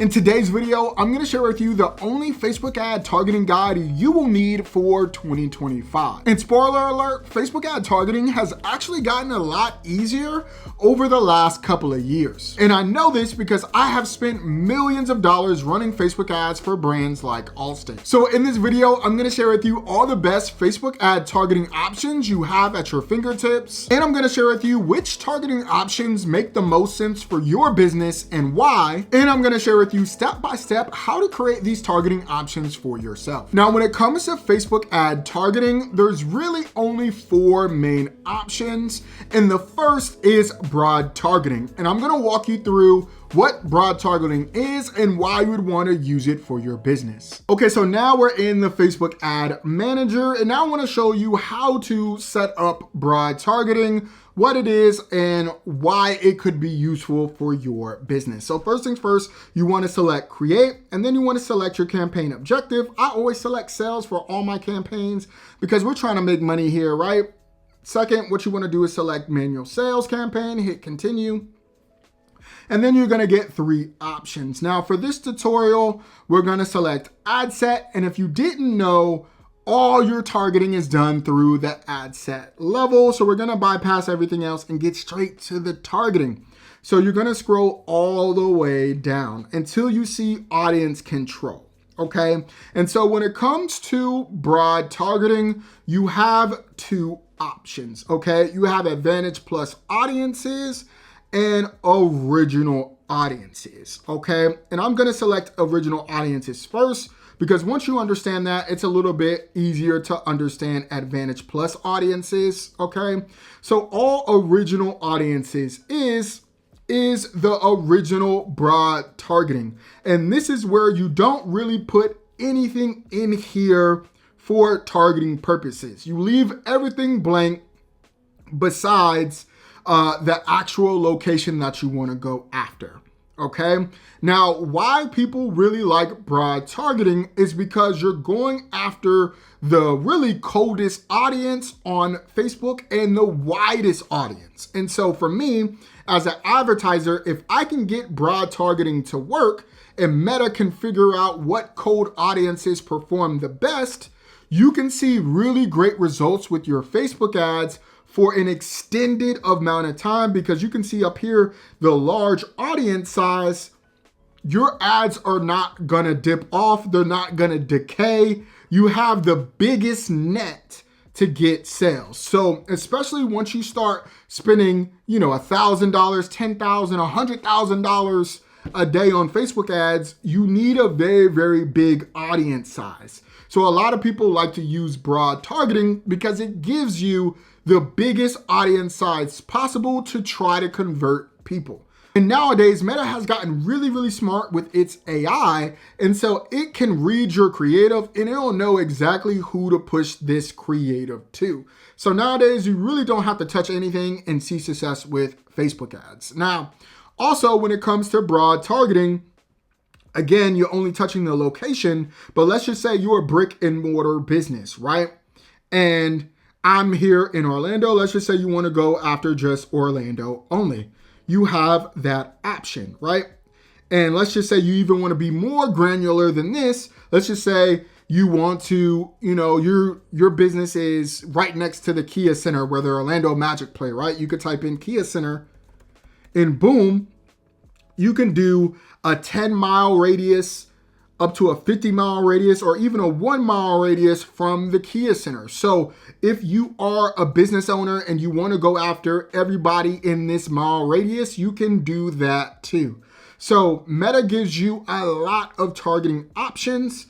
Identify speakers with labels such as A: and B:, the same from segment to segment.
A: In today's video, I'm going to share with you the only Facebook ad targeting guide you will need for 2025. And spoiler alert, Facebook ad targeting has actually gotten a lot easier over the last couple of years. And I know this because I have spent millions of dollars running Facebook ads for brands like Allstate. So in this video, I'm going to share with you all the best Facebook ad targeting options you have at your fingertips. And I'm going to share with you which targeting options make the most sense for your business and why. And I'm going to share with you step by step how to create these targeting options for yourself. Now, when it comes to Facebook ad targeting, there's really only 4 main options. And the first is broad targeting. And I'm going to walk you through what broad targeting is and why you would want to use it for your business. Okay, so now we're in the Facebook ad manager, and now I want to show you how to set up broad targeting, what it is, and why it could be useful for your business. So first things first, you want to select create, and then you want to select your campaign objective. I always select sales for all my campaigns because we're trying to make money here, right? Second, what you want to do is select manual sales campaign, hit continue. And then you're going to get 3 options. Now for this tutorial, we're going to select ad set. And if you didn't know, all your targeting is done through the ad set level. So we're going to bypass everything else and get straight to the targeting. So you're going to scroll all the way down until you see audience control. Okay. And so when it comes to broad targeting, you have 2 options. Okay. You have Advantage Plus Audiences and original audiences, okay? And I'm gonna select original audiences first because once you understand that, it's a little bit easier to understand Advantage Plus Audiences, okay? So all original audiences is the original broad targeting. And this is where you don't really put anything in here for targeting purposes. You leave everything blank besides the actual location that you want to go after. Okay. Now, why people really like broad targeting is because you're going after the really coldest audience on Facebook and the widest audience. And so for me, as an advertiser, if I can get broad targeting to work and Meta can figure out what cold audiences perform the best, you can see really great results with your Facebook ads for an extended amount of time, because you can see up here the large audience size. Your ads are not gonna dip off, they're not gonna decay. You have the biggest net to get sales. So especially once you start spending, $1,000, $10,000, $100,000 a day on Facebook ads, you need a very, very big audience size. So a lot of people like to use broad targeting because it gives you the biggest audience size possible to try to convert people. And nowadays, Meta has gotten really, really smart with its AI. And so it can read your creative and it'll know exactly who to push this creative to. So nowadays, you really don't have to touch anything and see success with Facebook ads. Now, also when it comes to broad targeting, again, you're only touching the location, but let's just say you're a brick and mortar business, right? And I'm here in Orlando. Let's just say you want to go after just Orlando only. You have that option, right? And let's just say you even want to be more granular than this. Let's just say you want to, your business is right next to the Kia Center where the Orlando Magic play, right? You could type in Kia Center and boom, you can do a 10-mile radius up to a 50-mile radius or even a 1-mile radius from the Kia Center. So if you are a business owner and you want to go after everybody in this mile radius, you can do that too. So Meta gives you a lot of targeting options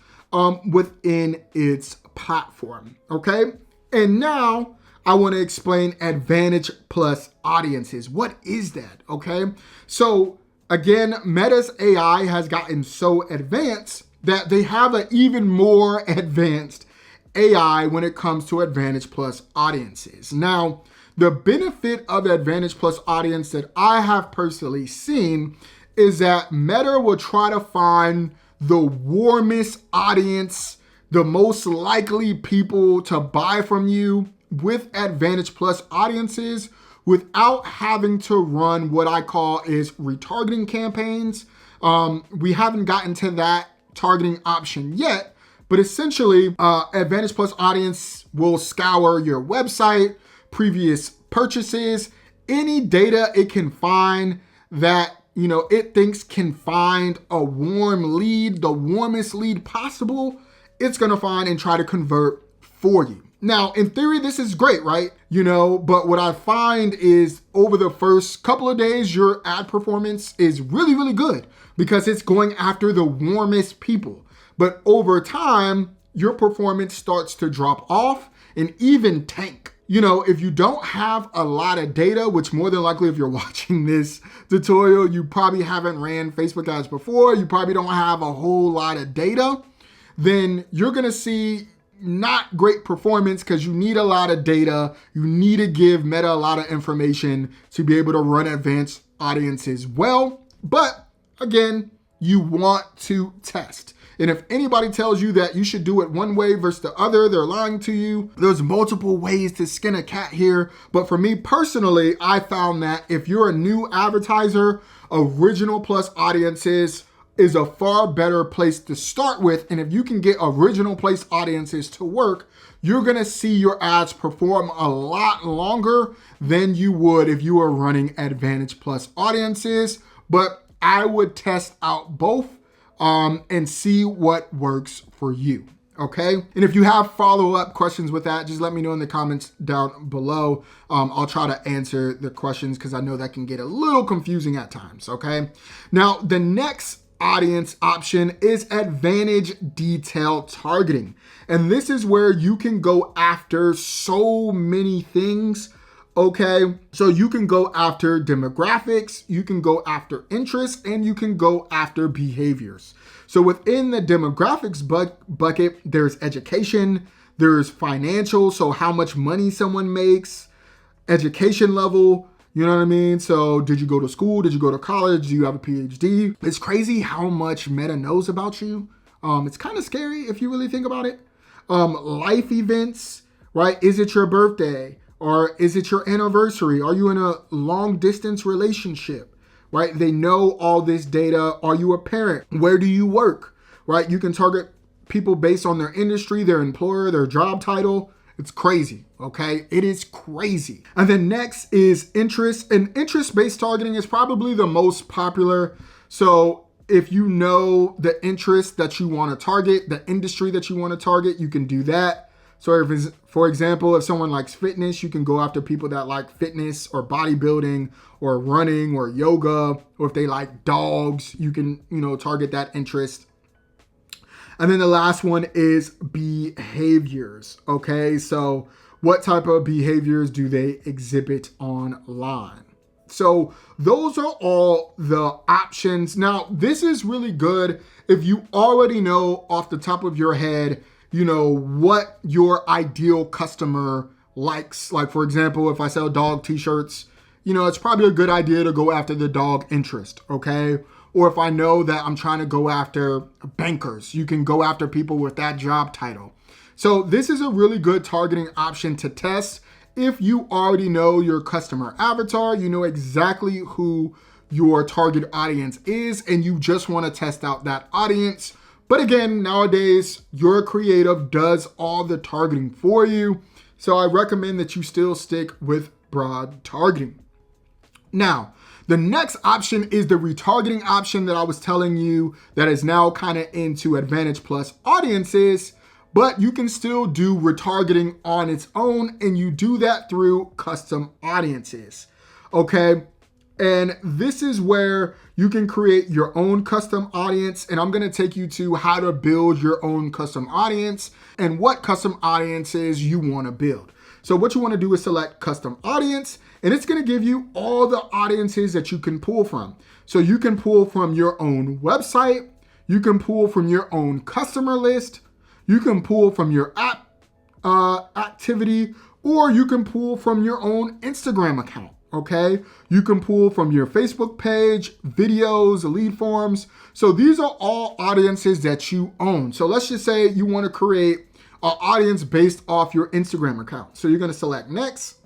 A: within its platform, okay? And now I want to explain Advantage Plus Audiences. What is that, okay? So again, Meta's AI has gotten so advanced that they have an even more advanced AI when it comes to Advantage Plus Audiences. Now, the benefit of Advantage Plus Audience that I have personally seen is that Meta will try to find the warmest audience, the most likely people to buy from you with Advantage Plus Audiences without having to run what I call is retargeting campaigns We haven't gotten to that targeting option yet, but essentially Advantage Plus Audience will scour your website, previous purchases, any data it can find that it thinks can find a warm lead, the warmest lead possible, it's gonna find and try to convert for you. Now, in theory, this is great, right? But what I find is over the first couple of days, your ad performance is really, really good because it's going after the warmest people. But over time, your performance starts to drop off and even tank. If you don't have a lot of data, which more than likely if you're watching this tutorial, you probably haven't ran Facebook ads before, you probably don't have a whole lot of data, then you're gonna see not great performance because you need a lot of data. You need to give Meta a lot of information to be able to run advanced audiences well. But again, you want to test. And if anybody tells you that you should do it one way versus the other, they're lying to you. There's multiple ways to skin a cat here. But for me personally, I found that if you're a new advertiser, Original Plus Audiences is a far better place to start with. And if you can get Original Plus Audiences to work, you're gonna see your ads perform a lot longer than you would if you were running Advantage Plus Audiences. But I would test out both and see what works for you, okay? And if you have follow-up questions with that, just let me know in the comments down below. I'll try to answer the questions because I know that can get a little confusing at times, okay? Now, the next audience option is Advantage Detail Targeting. And this is where you can go after so many things, okay? So you can go after demographics, you can go after interests, and you can go after behaviors. So within the demographics bucket, there's education, there's financial, so how much money someone makes, education level, you know what I mean? So did you go to school? Did you go to college? Do you have a PhD? It's crazy how much Meta knows about you. It's kind of scary if you really think about it. Life events, right? Is it your birthday? Or is it your anniversary? Are you in a long distance relationship, right? They know all this data. Are you a parent? Where do you work, right? You can target people based on their industry, their employer, their job title. It's crazy, okay? It is crazy. And then next is interest. And interest-based targeting is probably the most popular. So if you know the interest that you want to target, the industry that you want to target, you can do that. So if, for example, if someone likes fitness, you can go after people that like fitness or bodybuilding or running or yoga, or if they like dogs, you can, target that interest. And then the last one is behaviors, okay? So what type of behaviors do they exhibit online? So those are all the options. Now, this is really good if you already know off the top of your head, what your ideal customer likes. Like, for example, if I sell dog t-shirts, it's probably a good idea to go after the dog interest, okay? Or if I know that I'm trying to go after bankers, you can go after people with that job title. So this is a really good targeting option to test. If you already know your customer avatar, you know exactly who your target audience is, and you just want to test out that audience. But again, nowadays, your creative does all the targeting for you. So I recommend that you still stick with broad targeting. Now, the next option is the retargeting option that I was telling you that is now kind of into Advantage Plus Audiences, but you can still do retargeting on its own, and you do that through custom audiences, okay? And this is where you can create your own custom audience. And I'm going to take you to how to build your own custom audience and what custom audiences you want to build. So what you want to do is select custom audience, and it's going to give you all the audiences that you can pull from. So you can pull from your own website. You can pull from your own customer list. You can pull from your app activity, or you can pull from your own Instagram account. Okay, you can pull from your Facebook page, videos, lead forms. So these are all audiences that you own. So let's just say you want to create an audience based off your Instagram account. So you're going to select next,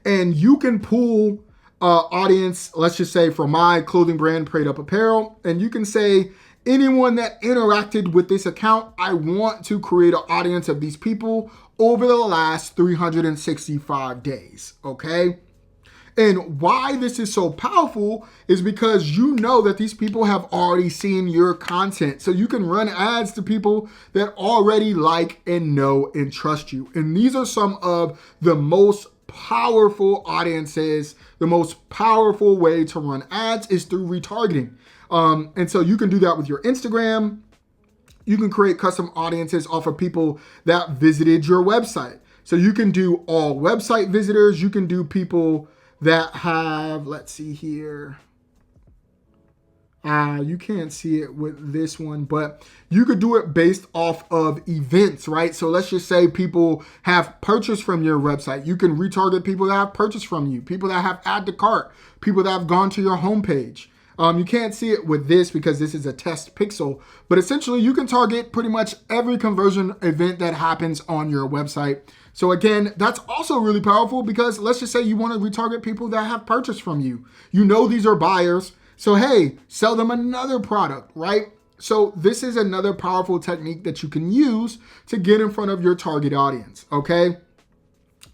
A: and you can pull audience, let's just say for my clothing brand, Prayed Up Apparel, and you can say anyone that interacted with this account, I want to create an audience of these people over the last 365 days, okay? And why this is so powerful is because you know that these people have already seen your content. So you can run ads to people that already like and know and trust you. And these are some of the most powerful audiences. The most powerful way to run ads is through retargeting. And so you can do that with your Instagram. You can create custom audiences off of people that visited your website. So you can do all website visitors. You can do people that have, let's see here. You can't see it with this one, but you could do it based off of events, right? So let's just say people have purchased from your website. You can retarget people that have purchased from you, people that have add to cart, people that have gone to your homepage. You can't see it with this because this is a test pixel, but essentially you can target pretty much every conversion event that happens on your website. So again, that's also really powerful because let's just say you want to retarget people that have purchased from you. You know these are buyers. So hey, sell them another product, right? So this is another powerful technique that you can use to get in front of your target audience, okay?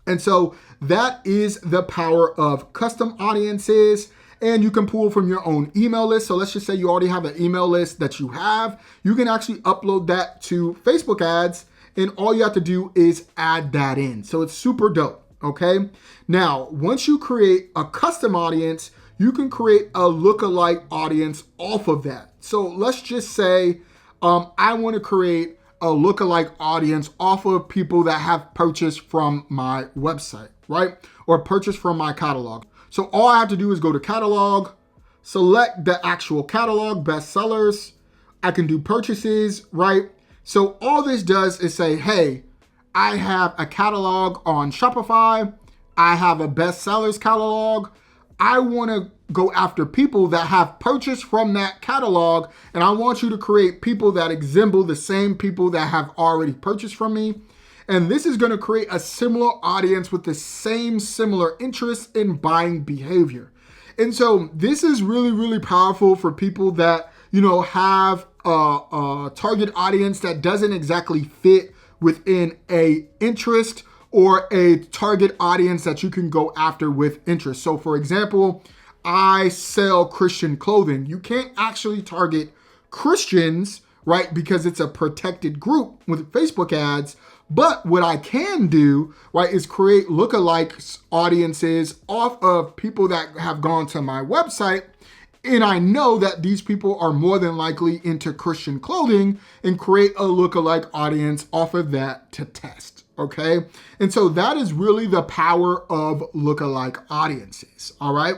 A: And so that is the power of custom audiences. And you can pull from your own email list. So let's just say you already have an email list that you have. You can actually upload that to Facebook ads, and all you have to do is add that in. So it's super dope, okay? Now, once you create a custom audience, you can create a lookalike audience off of that. So let's just say I want to create a lookalike audience off of people that have purchased from my website, right? Or purchased from my catalog. So all I have to do is go to catalog, select the actual catalog, bestsellers. I can do purchases, right? So all this does is say, hey, I have a catalog on Shopify. I have a bestsellers catalog. I want to go after people that have purchased from that catalog. And I want you to create people that resemble the same people that have already purchased from me. And this is going to create a similar audience with the same similar interests in buying behavior. And so this is really, really powerful for people that, you know, have a target audience that doesn't exactly fit within a interest or a target audience that you can go after with interest. So for example, I sell Christian clothing. You can't actually target Christians, right? Because it's a protected group with Facebook ads. But what I can do, right, is create lookalike audiences off of people that have gone to my website. And I know that these people are more than likely into Christian clothing, and create a lookalike audience off of that to test, okay? And so that is really the power of lookalike audiences, all right?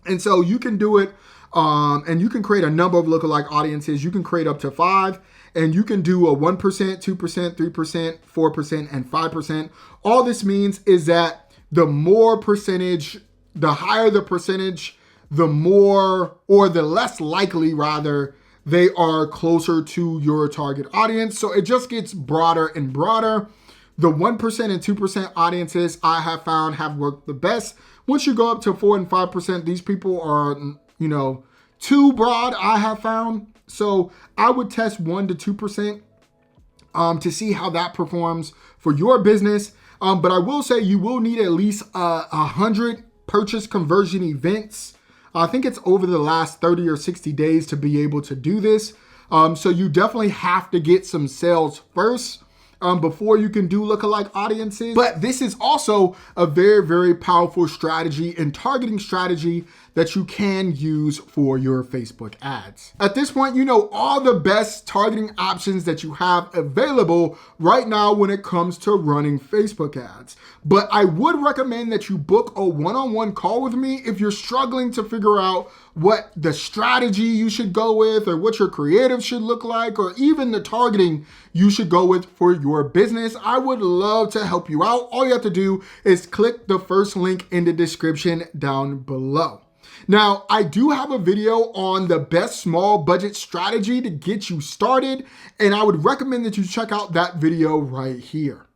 A: And so you can do it, and you can create a number of lookalike audiences. You can create up to 5. And you can do a 1%, 2%, 3%, 4%, and 5%. All this means is that the more percentage, the higher the percentage, the more, or the less likely rather, they are closer to your target audience. So it just gets broader and broader. The 1% and 2% audiences I have found have worked the best. Once you go up to 4 and 5%, these people are, you know, too broad, I have found. So I would test 1 to 2% to see how that performs for your business. But I will say you will need at least 100 purchase conversion events. I think it's over the last 30 or 60 days to be able to do this. So you definitely have to get some sales first before you can do lookalike audiences. But this is also a very, very powerful strategy and targeting strategy that you can use for your Facebook ads. At this point, you know all the best targeting options that you have available right now when it comes to running Facebook ads. But I would recommend that you book a one-on-one call with me if you're struggling to figure out what the strategy you should go with, or what your creative should look like, or even the targeting you should go with for your business. I would love to help you out. All you have to do is click the first link in the description down below. Now, I do have a video on the best small budget strategy to get you started, and I would recommend that you check out that video right here.